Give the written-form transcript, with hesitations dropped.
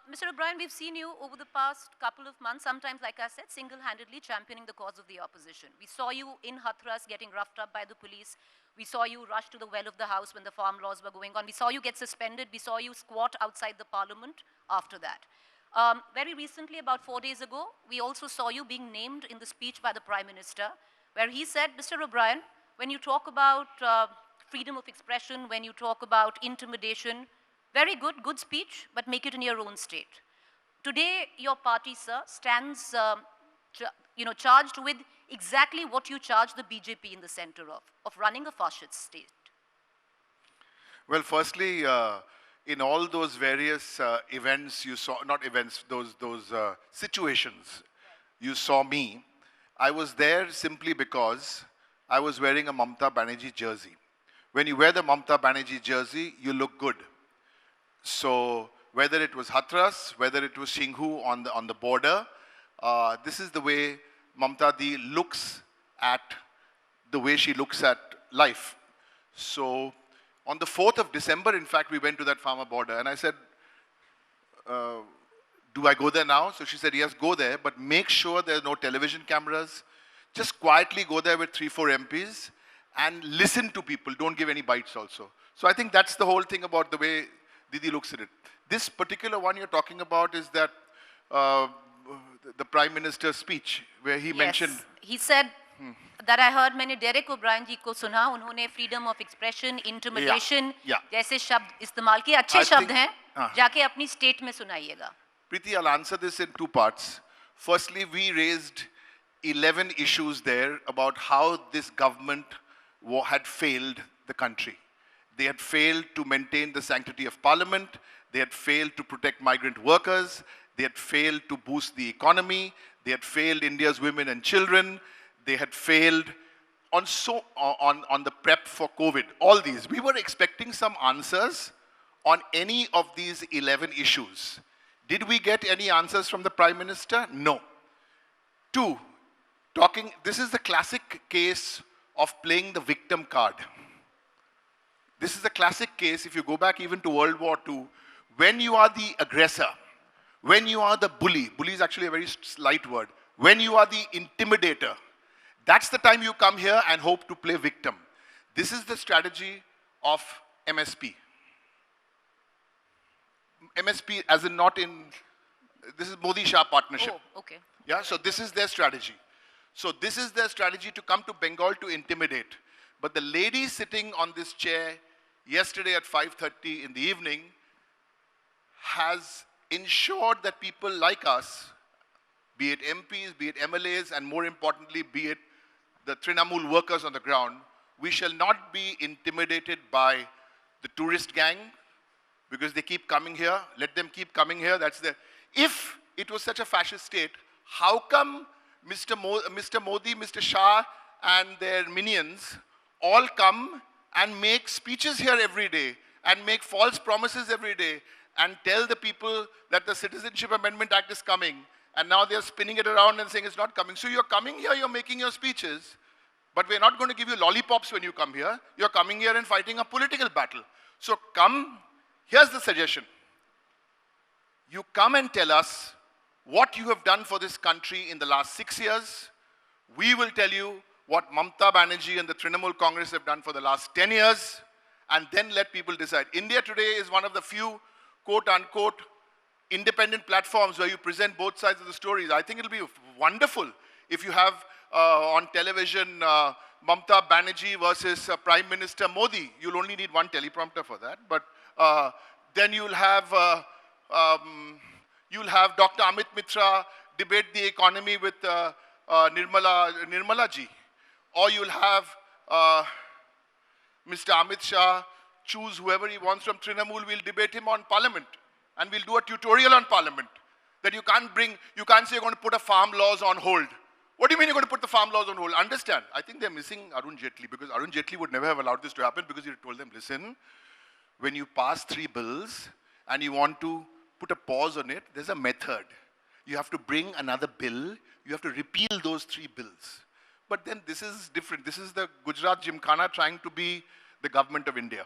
Mr. O'Brien, we've seen you over the past couple of months, sometimes, like I said, single-handedly championing the cause of the opposition. We saw you in Hathras getting roughed up by the police. We saw you rush to the well of the House when the farm laws were going on. We saw you get suspended. We saw you squat outside the parliament after that. Very recently, about 4 days ago, we also saw you being named in the speech by the Prime Minister, where he said, Mr. O'Brien, when you talk about freedom of expression, when you talk about intimidation, very good, good speech, but make it in your own state. Today, your party, sir, stands charged with exactly what you charge the BJP in the center of running a fascist state. Well, firstly, in all those various events you saw, not events, those situations, you saw me. I was there simply because I was wearing a Mamata Banerjee jersey. When you wear the Mamata Banerjee jersey, you look good. So whether it was Hathras, whether it was Shinghu on the border, this is the way Mamata Di looks at the way she looks at life. So on the 4th of December, in fact, we went to that farmer border and I said, do I go there now? So she said, yes, go there, but make sure there's no television cameras. Just quietly go there with 3-4 MPs and listen to people. Don't give any bites also. So I think that's the whole thing about the way Didi looks at it. This particular one you're talking about is that the Prime Minister's speech where he mentioned... He said that I heard मैंने Derek O'Brien जी को सुना, उन्होंने freedom of expression, intimidation जैसे शब्द इस्तेमाल किए, अच्छे शब्द हैं, जाके अपनी state में सुनाइएगा. Preeti, I'll answer this in 2 parts. Firstly, we raised 11 issues there about how this government had failed the country. They had failed to maintain the sanctity of parliament. They had failed to protect migrant workers. They had failed to boost the economy. They had failed India's women and children. They had failed on the prep for COVID. All these. We were expecting some answers on any of these 11 issues. Did we get any answers from the Prime Minister? No. 2, this is the classic case of playing the victim card. This is a classic case, if you go back even to World War II, when you are the aggressor, when you are the bully is actually a very slight word, when you are the intimidator, that's the time you come here and hope to play victim. This is the strategy of MSP. MSP as in not in, this is Modi-Shah partnership. Oh, okay. Yeah, so this is their strategy. So this is their strategy to come to Bengal to intimidate. But the lady sitting on this chair yesterday at 5:30 in the evening has ensured that people like us, be it MPs, be it MLAs, and more importantly, be it the Trinamool workers on the ground, we shall not be intimidated by the tourist gang because they keep coming here. Let them keep coming here. If it was such a fascist state, how come Mr. Modi, Mr. Shah, and their minions all come and make speeches here every day and make false promises every day and tell the people that the Citizenship Amendment Act is coming, and now they're spinning it around and saying it's not coming. So you're coming here, you're making your speeches, but we're not going to give you lollipops when you come here. You're coming here and fighting a political battle. So come, here's the suggestion. You come and tell us what you have done for this country in the last 6 years. We will tell you what Mamata Banerjee and the Trinamool Congress have done for the last 10 years, and then let people decide. India today is one of the few, quote-unquote, independent platforms where you present both sides of the stories. I think it'll be wonderful if you have on television Mamata Banerjee versus Prime Minister Modi. You'll only need one teleprompter for that, but then you'll have Dr. Amit Mitra debate the economy with Nirmala ji. Or you'll have Mr. Amit Shah choose whoever he wants from Trinamool. We'll debate him on parliament. And we'll do a tutorial on parliament. That you can't say you're going to put a farm laws on hold. What do you mean you're going to put the farm laws on hold? Understand, I think they're missing Arun Jaitley, because Arun Jaitley would never have allowed this to happen, because he told them, listen, when you pass 3 bills and you want to put a pause on it, there's a method. You have to bring another bill. You have to repeal those 3 bills. But then this is different. This is the Gujarat Gymkhana trying to be the government of India.